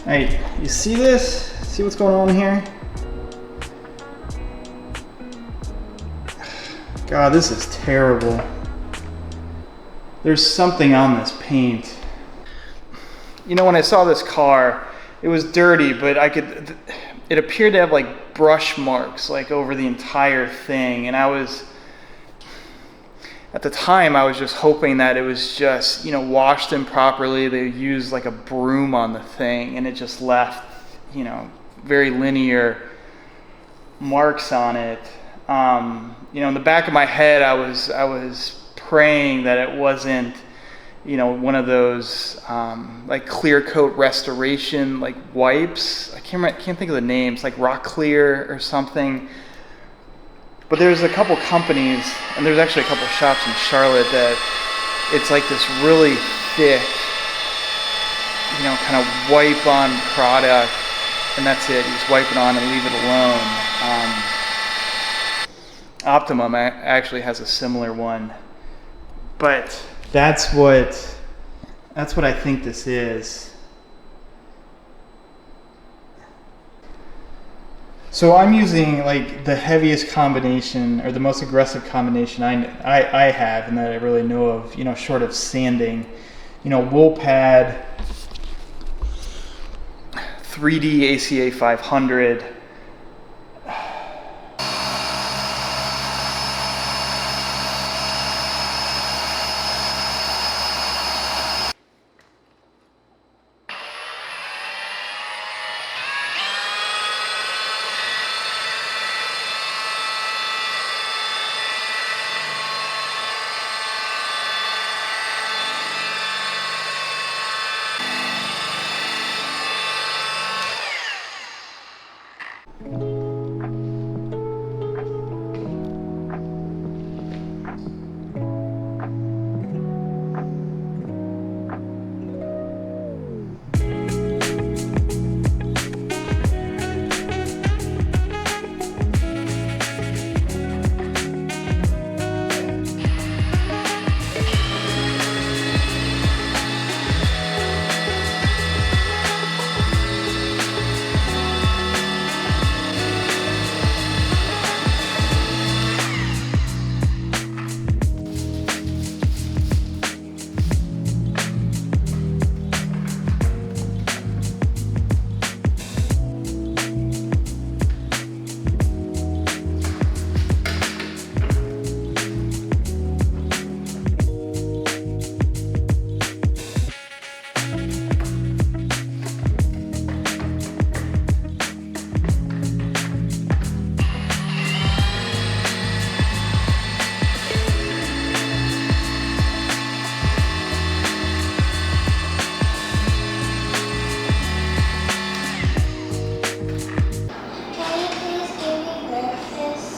Hey, you see this? See what's going on here? God, this is terrible. There's something on this paint. You know, when I saw this car, it was dirty, but it appeared to have like brush marks like over the entire thing. And at the time, I was just hoping that it was just, washed improperly. They used like a broom on the thing and it just left, very linear marks on it. In the back of my head, I was praying that it wasn't, one of those like clear coat restoration like wipes. I can't think of the names, like Rock Clear or something. But there's a couple companies, and there's actually a couple shops in Charlotte that it's like this really thick, kind of wipe-on product, and that's it. You just wipe it on and leave it alone. Optimum actually has a similar one, but that's what I think this is. So I'm using like the heaviest combination or the most aggressive combination I have and that I really know of, short of sanding, wool pad, 3D ACA 500.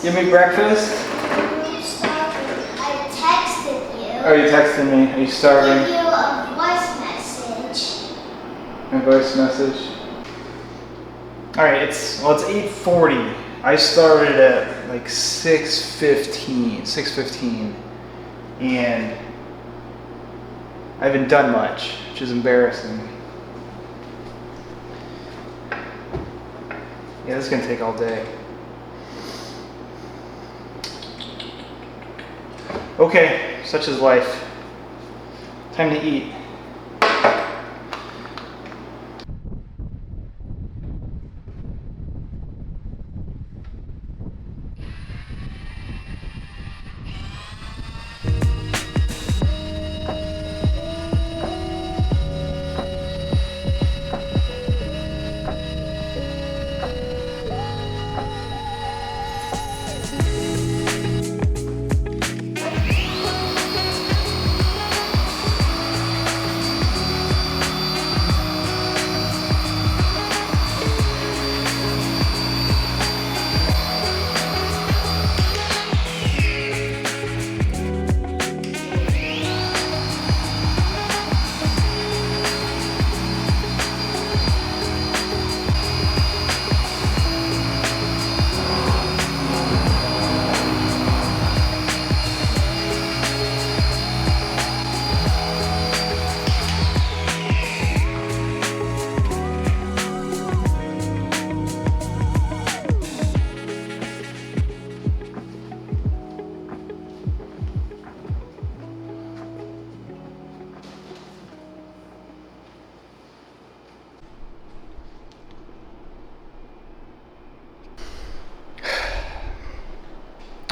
Give me breakfast? I'm starving. I texted you. Oh, you texted me. Are you starving? I gave you a voice message. A voice message? Alright, it's 8:40. I started at like 6:15, and I haven't done much, which is embarrassing. Yeah, this is gonna take all day. Okay, such is life. Time to eat.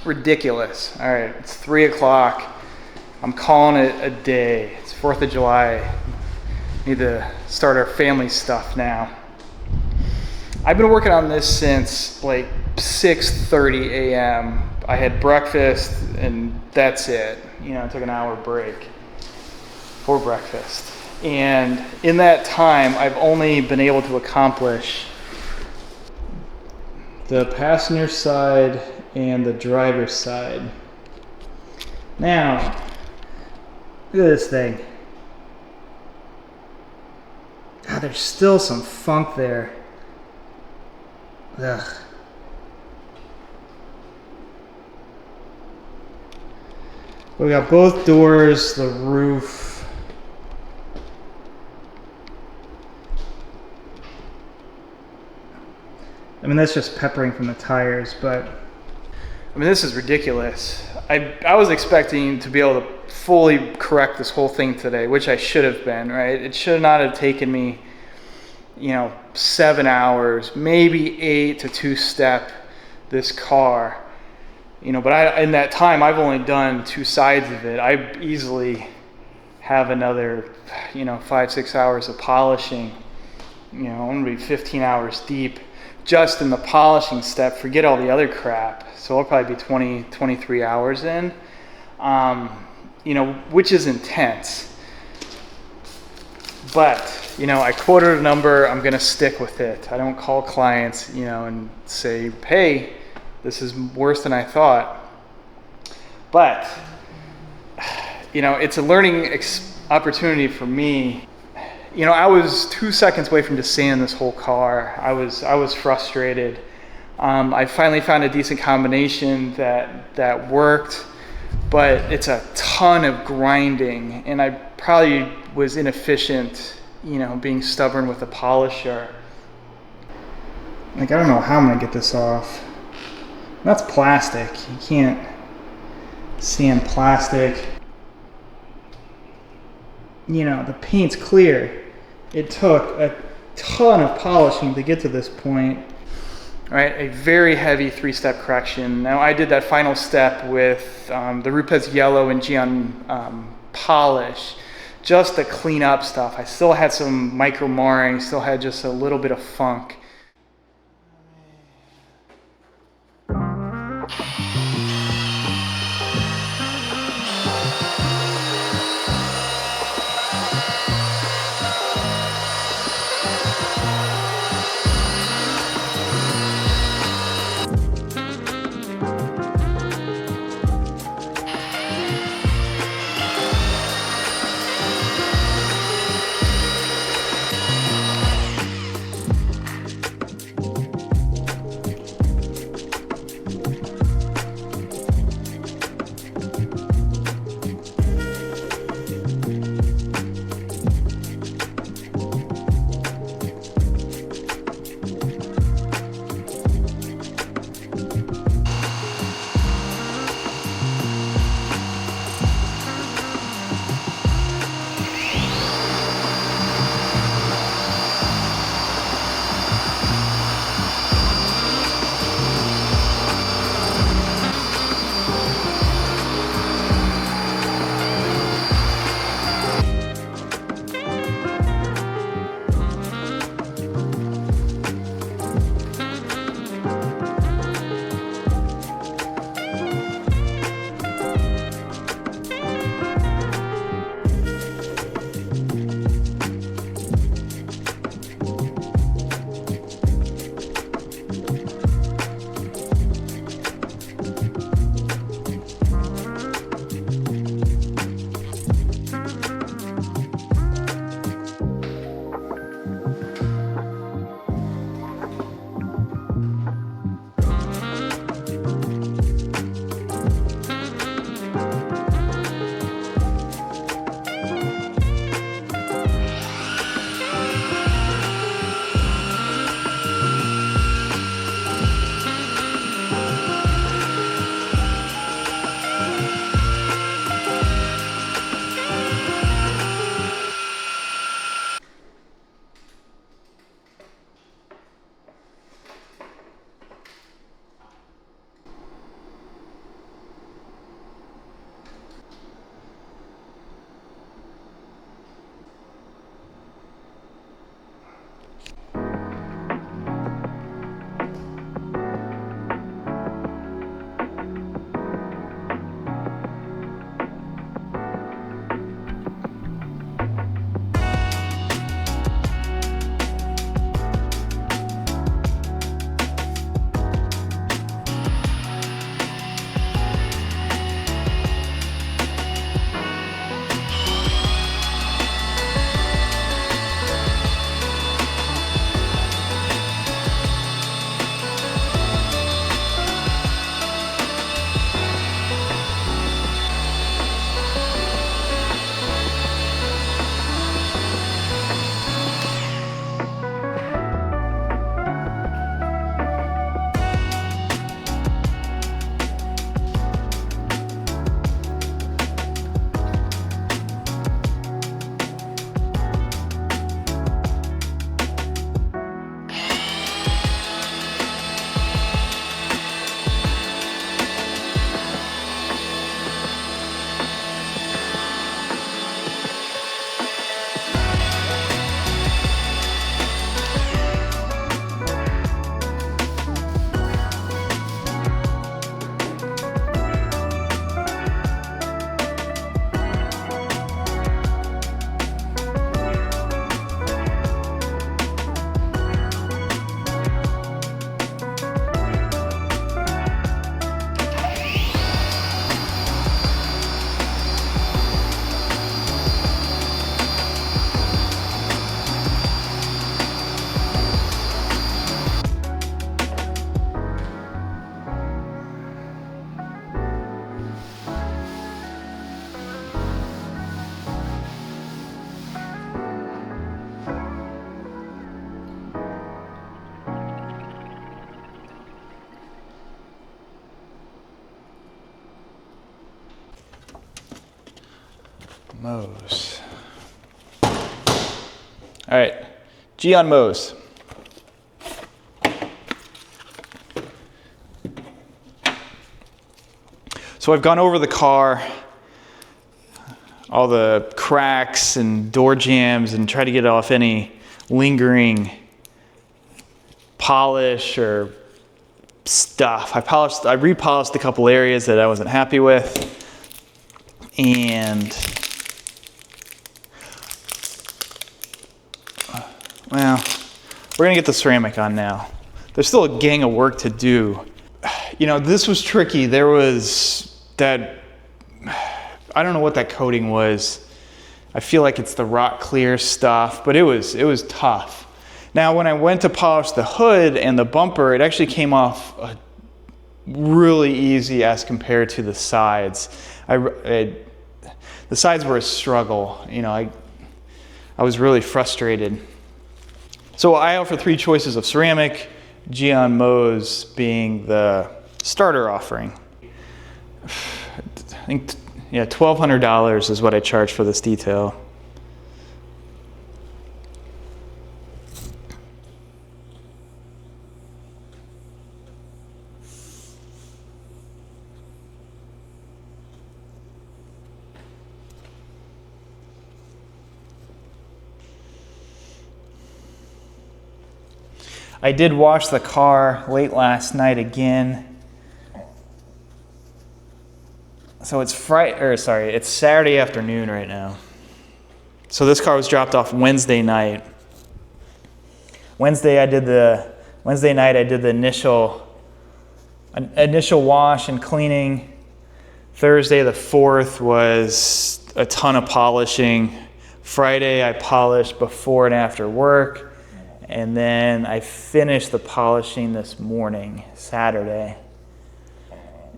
Ridiculous. All right, it's 3 o'clock. I'm calling it a day. It's 4th of July. Need to start our family stuff now. I've been working on this since like 6:30 a.m. I had breakfast and that's it. I took an hour break for breakfast. And in that time, I've only been able to accomplish the passenger side and the driver's side. Now, look at this thing. God, there's still some funk there. Ugh. We got both doors, the roof. I mean, that's just peppering from the tires, but I mean, this is ridiculous. I was expecting to be able to fully correct this whole thing today, which I should have been, right? It should not have taken me, 7 hours, maybe 8 to 2-step this car. But in that time, I've only done 2 sides of it. I easily have another, 5-6 hours of polishing. I'm gonna be 15 hours deep just in the polishing step. Forget all the other crap. So I'll probably be 23 hours in, which is intense. But, I quoted a number, I'm gonna stick with it. I don't call clients, and say, hey, this is worse than I thought. But, it's a learning opportunity for me. I was 2 seconds away from just sanding this whole car. I was frustrated. I finally found a decent combination that worked, but it's a ton of grinding, and I probably was inefficient, being stubborn with the polisher. Like, I don't know how I'm gonna get this off. That's plastic. You can't sand plastic. The paint's clear. It took a ton of polishing to get to this point. All right, a very heavy 3-step correction. Now, I did that final step with the Rupes yellow and Gyeon polish, just to clean up stuff. I still had some micro marring, still had just a little bit of funk. Mows. All right, Gyeon Mows. So I've gone over the car, all the cracks and door jams, and tried to get off any lingering polish or stuff. I repolished a couple areas that I wasn't happy with, and well, we're gonna get the ceramic on now. There's still a gang of work to do. You know, this was tricky. There was that, I don't know what that coating was. I feel like it's the rock clear stuff, but it was tough. Now, when I went to polish the hood and the bumper, it actually came off really easy as compared to the sides. The sides were a struggle. You know, I was really frustrated. So I offer 3 choices of ceramic, Gyeon Mows being the starter offering. I think, yeah, $1,200 is what I charge for this detail. I did wash the car late last night again. So it's it's Saturday afternoon right now. So this car was dropped off Wednesday night. Wednesday night I did the initial wash and cleaning. Thursday the 4th was a ton of polishing. Friday I polished before and after work. And then I finished the polishing this morning, Saturday.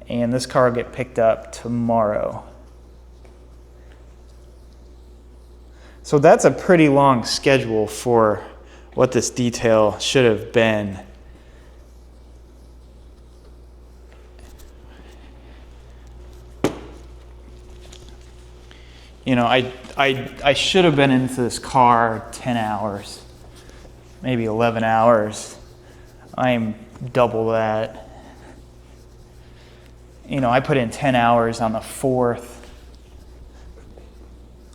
And this car will get picked up tomorrow. So that's a pretty long schedule for what this detail should have been. You know, I should have been into this car 10 hours, maybe 11 hours. I'm double that. You know, I put in 10 hours on the 4th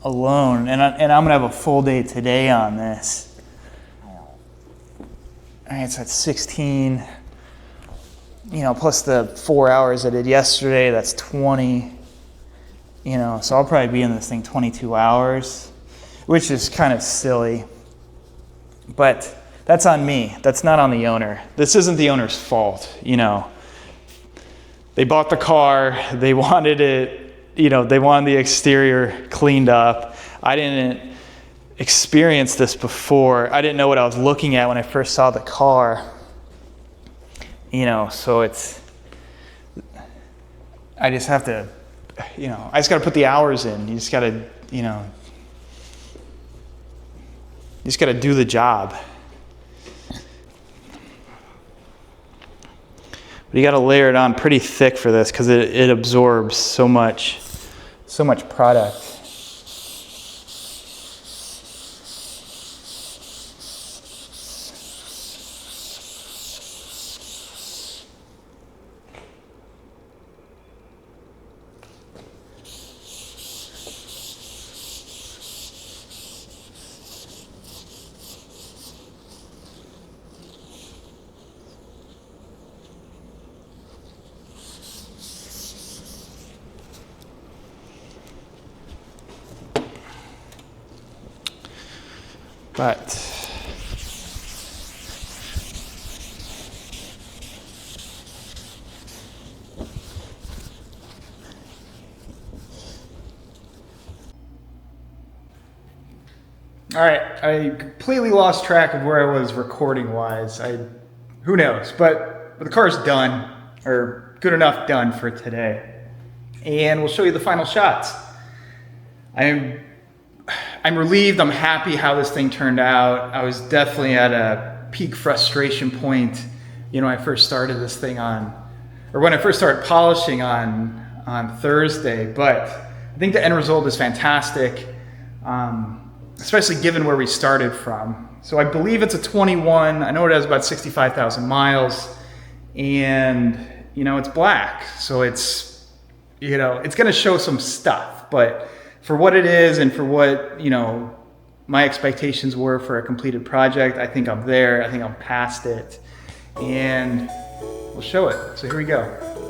alone, and I'm gonna have a full day today on this. All right, so that's 16, you know, plus the 4 hours I did yesterday, that's 20, you know, so I'll probably be in this thing 22 hours, which is kind of silly, but that's on me. That's not on the owner. This isn't the owner's fault, you know. They bought the car, they wanted it, you know, they wanted the exterior cleaned up. I didn't experience this before. I didn't know what I was looking at when I first saw the car. You know, so I just have to, you know, I just got to put the hours in. You just got to, you know, you just got to do the job. But you got to layer it on pretty thick for this because it absorbs so much product. But all right, I completely lost track of where I was recording wise. Who knows? But the car's done, or good enough done for today. And we'll show you the final shots. I'm relieved, I'm happy how this thing turned out. I was definitely at a peak frustration point, you know, when I first started this thing when I first started polishing on Thursday, but think the end result is fantastic, especially given where we started from. So I believe it's a 21. I know it has about 65,000 miles, and it's black, so it's it's going to show some stuff, but for what it is and for what my expectations were for a completed project, I think I'm there. I think I'm past it, and we'll show it. So here we go.